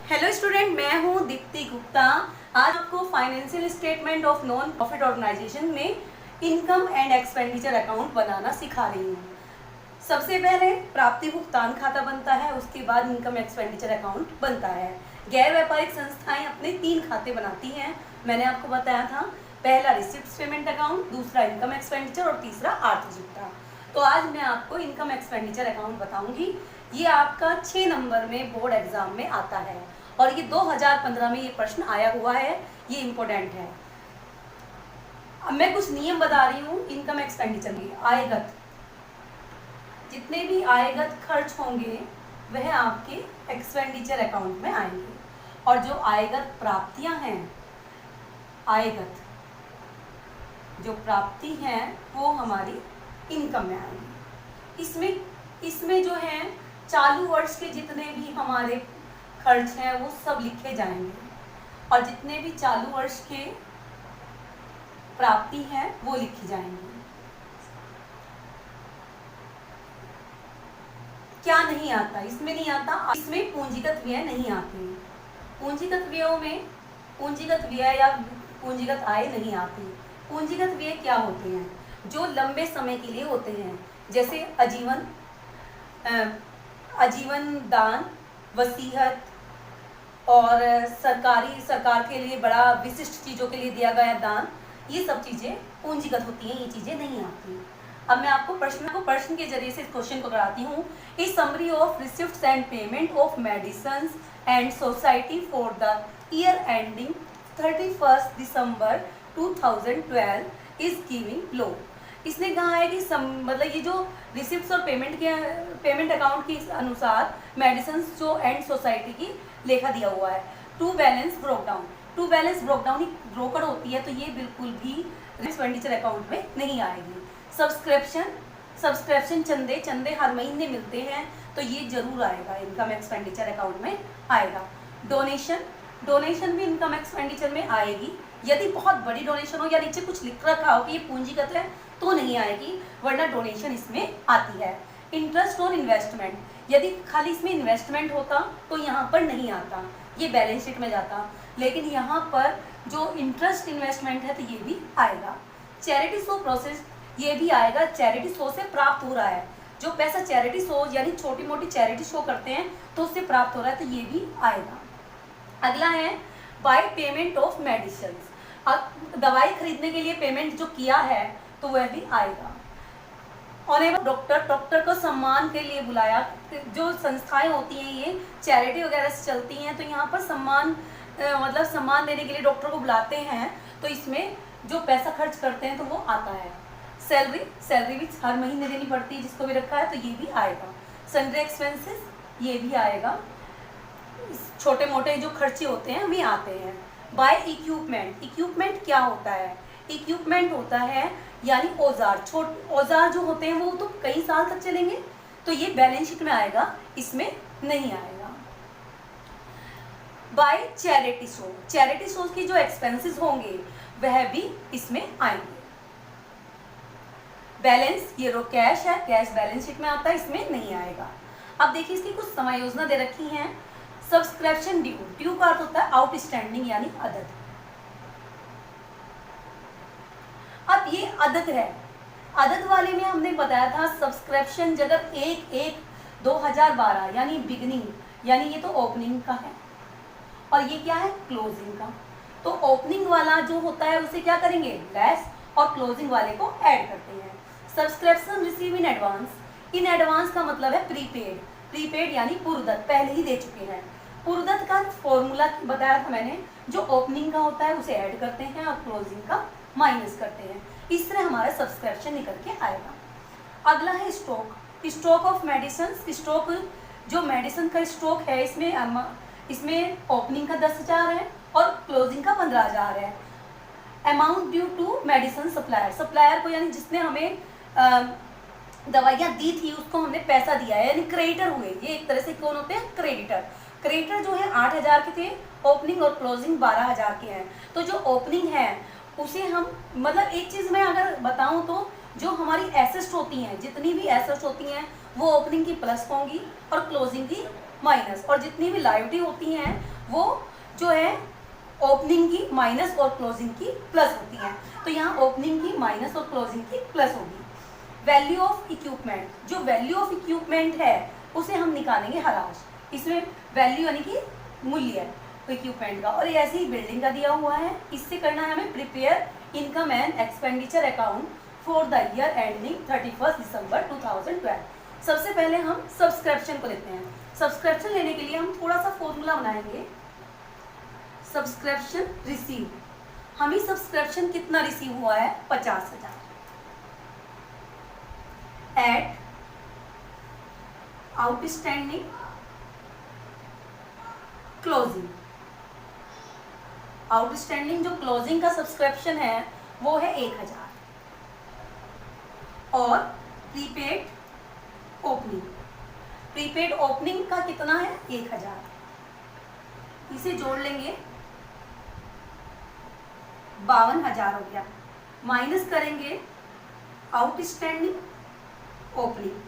Hello student, मैं हूँ दीप्ति गुप्ता। आज आपको financial statement of non profit organisation में इनकम एंड एक्सपेंडिचर अकाउंट बनाना सिखा रही हूँ। सबसे पहले प्राप्ति भुगतान खाता बनता है, उसके बाद इनकम एक्सपेंडिचर अकाउंट बनता है। गैर व्यापारिक संस्थाएं अपने 3 खाते बनाती हैं। मैंने आपको बताया था, पहला रिसिप्ट पेमेंट अकाउंट, दूसरा इनकम एक्सपेंडिचर और तीसरा आर्थिक। तो आज मैं आपको इनकम एक्सपेंडिचर अकाउंट बताऊंगी। ये आपका 6 नंबर में बोर्ड एग्जाम में आता है और ये 2015 में ये प्रश्न आया हुआ है, ये इम्पोर्टेंट है। अब मैं कुछ नियम बता रही हूँ इनकम एक्सपेंडिचर में। आयगत, जितने भी आयगत खर्च होंगे वह आपके एक्सपेंडिचर अकाउंट में आएंगे, और जो आयगत प्राप्तियां हैं, आयगत जो प्राप्ति हैं वो हमारी इनकम में आएंगी। इसमें जो है चालू वर्ष के जितने भी हमारे खर्च हैं वो सब लिखे जाएंगे, और जितने भी चालू वर्ष के प्राप्ति हैं वो लिखी जाएंगी। क्या नहीं आता इसमें? नहीं आता इसमें पूंजीगत व्यय नहीं आते। पूंजीगत व्ययों में पूंजीगत व्यय या पूंजीगत आय नहीं आती। पूंजीगत व्यय क्या होते हैं? जो लंबे समय के लिए होते हैं, जैसे आजीवन दान, वसीयत और सरकार के लिए बड़ा विशिष्ट चीज़ों के लिए दिया गया दान, ये सब चीज़ें पूंजीगत होती हैं, ये चीज़ें नहीं आती। अब मैं आपको प्रश्न के जरिए से इस क्वेश्चन को कराती हूँ। इस summary of receipts and payment of medicine and society for the year ending 31 December 2012 is giving low. इसने कहा है कि मतलब ये जो रिसिप्ट्स और पेमेंट अकाउंट के अनुसार मेडिसिन जो एंड सोसाइटी की लेखा दिया हुआ है। To balance breakdown he broker होती है, तो ये बिल्कुल भी एक्सपेंडिचर अकाउंट में नहीं आएगी। सब्सक्रिप्शन चंदे हर महीने मिलते हैं, तो ये जरूर आएगा, इनकम एक्सपेंडिचर अकाउंट में आएगा। डोनेशन भी इनकम एक्सपेंडिचर में आएगी। यदि बहुत बड़ी डोनेशन हो या नीचे कुछ लिख रखा हो कि ये पूंजीगत है तो नहीं आएगी, वरना डोनेशन इसमें आती है। इंटरेस्ट ऑन इन्वेस्टमेंट, यदि खाली इसमें इन्वेस्टमेंट होता तो यहाँ पर नहीं आता, ये बैलेंस शीट में जाता, लेकिन यहाँ पर जो इंटरेस्ट इन्वेस्टमेंट है तो ये भी आएगा। चैरिटी शो प्रोसेस, ये भी आएगा। चैरिटी शो से प्राप्त हो रहा है, जो पैसा चैरिटी शो यानी छोटी मोटी चैरिटी शो करते हैं तो उससे प्राप्त हो रहा है, तो ये भी आएगा। अगला है बाय पेमेंट ऑफ मेडिसिन, दवाई खरीदने के लिए पेमेंट जो किया है तो वह भी आएगा। ऑनेबल डॉक्टर को सम्मान के लिए बुलाया। जो संस्थाएं होती हैं ये चैरिटी वगैरह से चलती हैं, तो यहाँ पर सम्मान देने के लिए डॉक्टर को बुलाते हैं, तो इसमें जो पैसा खर्च करते हैं तो वो आता है। सैलरी भी हर महीने देनी पड़ती है जिसको भी रखा है, तो ये भी आएगा। सन्ड्री एक्सपेंसेस, ये भी आएगा। छोटे मोटे जो खर्चे होते हैं वे आते हैं। बाय इक्विपमेंट क्या होता है? इक्विपमेंट होता है यानी औजार जो होते हैं वो तो कई साल तक चलेंगे, तो ये बैलेंस शीट में आएगा, इसमें नहीं आएगा। बाय चैरिटी शो की जो एक्सपेंसेस होंगे वह भी इसमें आएंगे। बैलेंस, ये कैश है, कैश बैलेंस शीट में आता है, इसमें नहीं आएगा। अब देखिए इसकी कुछ समायोजना दे रखी हैं। सब्सक्रिप्शन ड्यू का अर्थ होता है आउटस्टैंडिंग यानी अदद। अब ये अदद है, अदद वाले में हमने बताया था सब्सक्रिप्शन जगह 1/1/2012 यानी बिगनिंग, यानी ये तो ओपनिंग का है, और ये क्या है? क्लोजिंग का। तो ओपनिंग वाला जो होता है उसे क्या करेंगे? लेस, और क्लोजिंग वाले को ऐड करते हैं। सब्सक्रिप्शन रिसीव इन एडवांस का मतलब है प्रीपेड यानी पूर्वदत्त, पहले ही दे चुके हैं। पूर्वदत्त का फॉर्मूला बताया था मैंने, जो ओपनिंग का होता है उसे ऐड करते हैं और क्लोजिंग का माइनस करते हैं। इस तरह हमारा सब्सक्रिप्शन निकल के आएगा। अगला है स्टॉक ऑफ मेडिसिन। स्टॉक, जो मेडिसिन का स्टॉक है, इसमें ओपनिंग का 10,000 है और क्लोजिंग का 15,000 है। Amount due to medicine supplier को, यानी जिसने हमें दवाइयाँ दी थी उसको हमने पैसा दिया है, यानी क्रेडिटर हुए। ये एक तरह से कौन होते हैं? क्रेडिटर जो है 8,000 के थे ओपनिंग, और क्लोजिंग 12,000 के हैं। तो जो ओपनिंग है उसे हम, मतलब एक चीज़ मैं अगर बताऊं तो जो हमारी एसेट्स होती हैं, जितनी भी एसेट्स होती हैं वो ओपनिंग की प्लस होंगी और क्लोजिंग की माइनस, और जितनी भी लायबिलिटी होती हैं वो जो है ओपनिंग की माइनस और क्लोजिंग की प्लस होती है। तो यहाँ ओपनिंग की माइनस और क्लोजिंग की प्लस होगी। वैल्यू ऑफ इक्विपमेंट, जो वैल्यू ऑफ इक्विपमेंट है उसे हम निकालेंगे हराश। इसमें वैल्यू यानी कि मूल्य इक्विपमेंट का, और ऐसे ही बिल्डिंग का दिया हुआ है। इससे करना है हमें prepare income and expenditure account for the year ending 31 December 2012। सबसे पहले हम सब्सक्रिप्शन को लेते हैं। सब्सक्रिप्शन लेने के लिए हम थोड़ा सा फॉर्मूला बनाएंगे। सब्सक्रिप्शन रिसीव, हमें सब्सक्रिप्शन कितना रिसीव हुआ है 50,000 एट आउटस्टैंडिंग क्लोजिंग। आउटस्टैंडिंग जो क्लोजिंग का सब्सक्रिप्शन है वो है 1,000 और प्रीपेड ओपनिंग, प्रीपेड ओपनिंग का कितना है 1,000। इसे जोड़ लेंगे 52,000 हो गया। माइनस करेंगे आउटस्टैंडिंग ओपनिंग,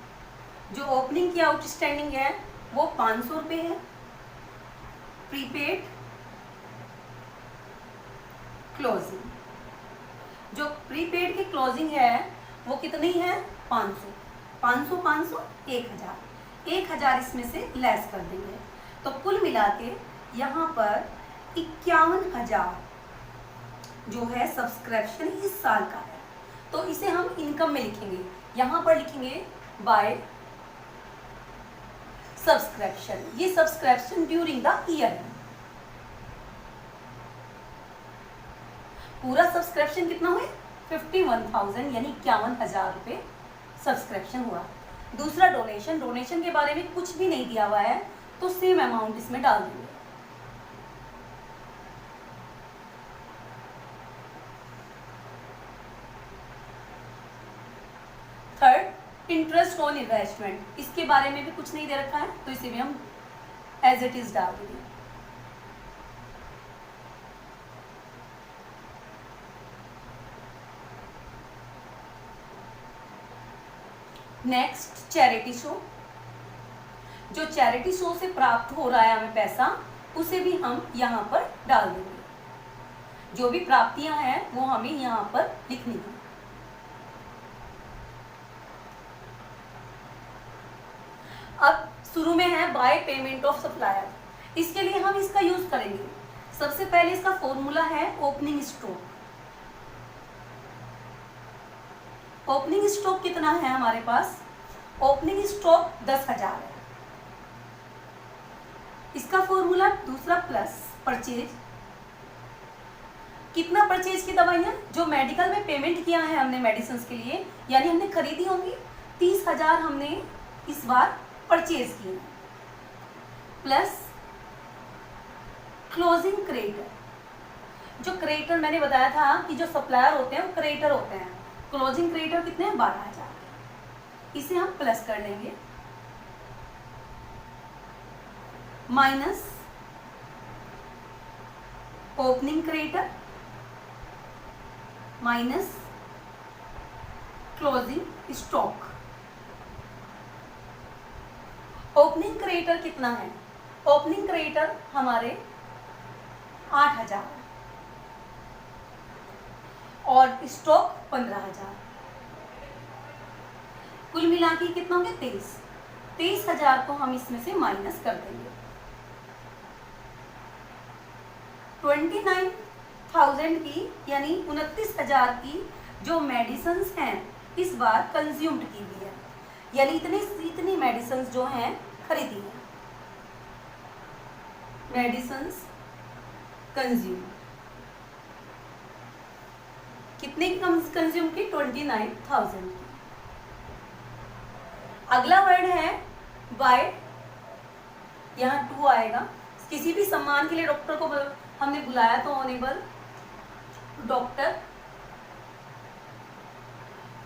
जो ओपनिंग की आउटस्टैंडिंग है वो 500 रुपये है। प्रीपेड क्लोजिंग, जो प्रीपेड की क्लोजिंग है वो कितनी है 500, 500 500 1,000, 1,000 इसमें से लेस कर देंगे। तो कुल मिला के यहाँ पर 51,000 जो है सब्सक्रिप्शन इस साल का है। तो इसे हम इनकम में लिखेंगे, यहाँ पर लिखेंगे बाय सब्सक्रिप्शन। ये सब्सक्रिप्शन ड्यूरिंग द ईयर है। पूरा सब्सक्रिप्शन कितना हुए 51,000 यानी 51,000 रुपये सब्सक्रिप्शन हुआ। दूसरा डोनेशन, डोनेशन के बारे में कुछ भी नहीं दिया हुआ है तो सेम अमाउंट इसमें डाल देंगे। थर्ड इंटरेस्ट ऑन इन्वेस्टमेंट, इसके बारे में भी कुछ नहीं दे रखा है तो इसे भी हम एज इट इज डाल देंगे। नेक्स्ट चैरिटी शो, जो चैरिटी शो से प्राप्त हो रहा है हमें पैसा उसे भी हम यहाँ पर डाल देंगे। जो भी प्राप्तियां हैं वो हमें यहाँ पर लिखनी है। अब शुरू में है बाय पेमेंट ऑफ सप्लायर, इसके लिए हम इसका यूज करेंगे। सबसे पहले इसका फॉर्मूला है ओपनिंग स्टॉक। ओपनिंग स्टॉक कितना है हमारे पास, ओपनिंग स्टॉक 10,000 है। इसका फॉर्मूला दूसरा प्लस परचेज, कितना परचेज की दवाइयाँ जो मेडिकल में पेमेंट किया है हमने मेडिसिन के लिए, यानी हमने खरीदी होंगी 30,000 हमने इस बार परचेज किए, प्लस क्लोजिंग क्रेडिटर। जो क्रेडिटर मैंने बताया था कि जो सप्लायर होते हैं वो क्रेडिटर होते हैं, क्लोजिंग क्रेडिटर कितने हैं 12,000, इसे हम प्लस कर लेंगे minus opening creditor minus closing stock. Opening creditor कितना है, ओपनिंग क्रेडिटर हमारे 8,000 और स्टॉक 15,000, कुल मिला के कितना हो गया 23,000 को हम इसमें से माइनस कर देंगे। 29,000 की यानी 29,000 की जो मेडिसिन हैं इस बार कंज्यूम्ड की हुई है, यानी इतनी मेडिसिन जो हैं खरीदी है, मेडिसिन कंज्यूम कितने की कंज्यूम की 29,000 की। अगला वर्ड है बाय, यहाँ 2 आएगा। किसी भी सम्मान के लिए डॉक्टर को हमने बुलाया तो ऑनेबल डॉक्टर,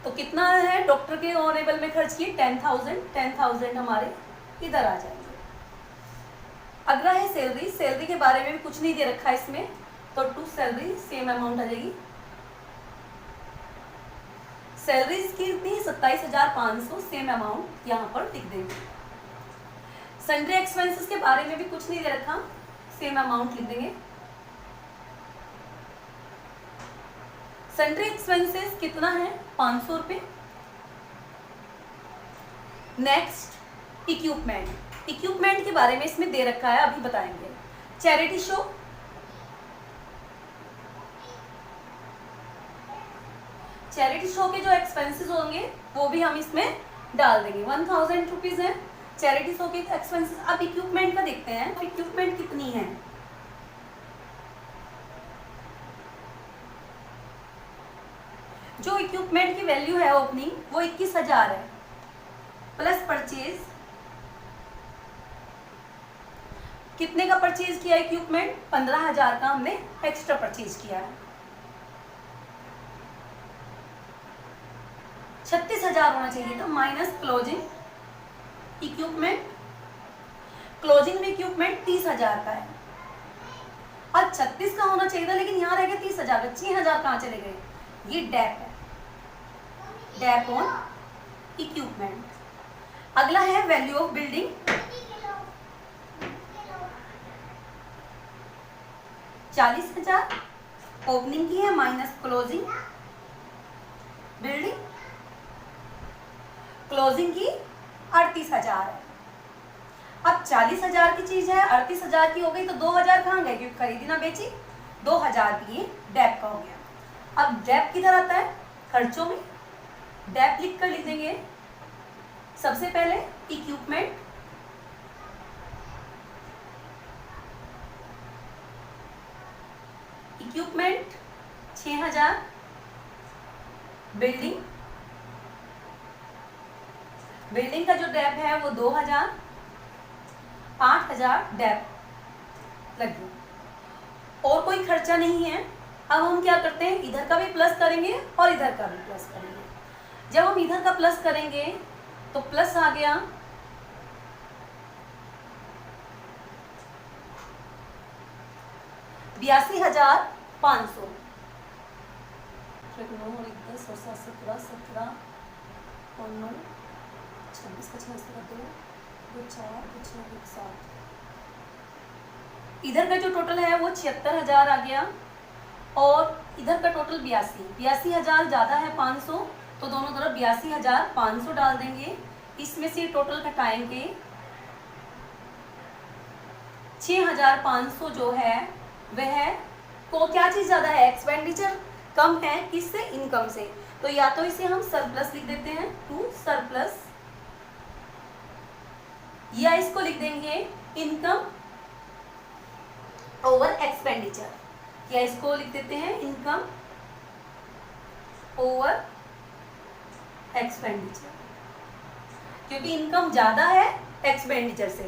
तो कितना है डॉक्टर के ऑनेबल में खर्च किए 10,000 हमारे इधर आ जाएंगे। अगला है सैलरी, सैलरी के बारे में भी कुछ नहीं दे रखा है इसमें, तो टू सैलरी सेम अमाउंट आ जाएगी। सैलरीज की इतनी 27,500 सेम अमाउंट यहाँ पर लिख देंगे। सन्ड्री एक्सपेंसेस के बारे में भी कुछ नहीं दे रखा, सेम अमाउंट लिख देंगे। सन्ड्री एक्सपेंसेस कितना है, 500 रुपये। नेक्स्ट इक्विपमेंट, इक्विपमेंट के बारे में इसमें दे रखा है, अभी बताएंगे। चैरिटी शो, चैरिटी शो के जो एक्सपेंसेस होंगे वो भी हम इसमें डाल देंगे। 1000 रुपीज है चैरिटी शो के एक्सपेंसेस। अब इक्विपमेंट का देखते हैं, इक्विपमेंट कितनी है। जो इक्विपमेंट की वैल्यू है ओपनिंग वो 21,000 है, प्लस परचेज, कितने का परचेज किया इक्विपमेंट, 15,000 का हमने एक्स्ट्रा परचेज किया है। 36,000 होना चाहिए था, माइनस क्लोजिंग इक्विपमेंट, क्लोजिंग में इक्विपमेंट 30,000 का है। अब 36 का होना चाहिए था, लेकिन यहाँ रह गया 30,000 का, 6,000 कहाँ चले गए, ये डेप है, डेप ऑन इक्विपमेंट। अगला है वैल्यू ऑफ बिल्डिंग, 40,000 ओपनिंग की है, माइनस क्लोजिंग बिल्डिंग, क्लोजिंग की 38,000 है। अब 40,000 की चीज है, 38,000 की हो गई, तो 2,000 कहाँ गए, क्योंकि खरीदी ना बेची, 2,000 की ये डेप का हो गया। अब डेप किधर आता है, खर्चों में, डेप लिख कर लिख देंगे। सबसे पहले इक्विपमेंट, इक्विपमेंट 6,000, बिल्डिंग, बिल्डिंग का जो डेप है वो 2,000, 8,000 डेप लग गया, और कोई खर्चा नहीं है। अब हम क्या करते हैं, इधर का भी प्लस करेंगे और इधर का भी प्लस करेंगे। जब हम इधर का प्लस करेंगे तो प्लस आ गया 82,500, इधर का जो टोटल है वो 76,000 आ गया, और इधर का टोटल 82,000 ज़्यादा है 500, तो दोनों तरफ 82,500 डाल देंगे। इसमें से टोटल घटाएंगे, 6,500 जो है वह को क्या चीज़ ज़्यादा है, एक्सपेंडिचर कम है, किससे, इनकम से। तो या तो इसे हम सरप्लस लिख देते हैं, टू सरप्लस, या इसको लिख देंगे इनकम ओवर एक्सपेंडिचर, या इसको लिख देते हैं इनकम ओवर एक्सपेंडिचर, क्योंकि इनकम ज्यादा है एक्सपेंडिचर से।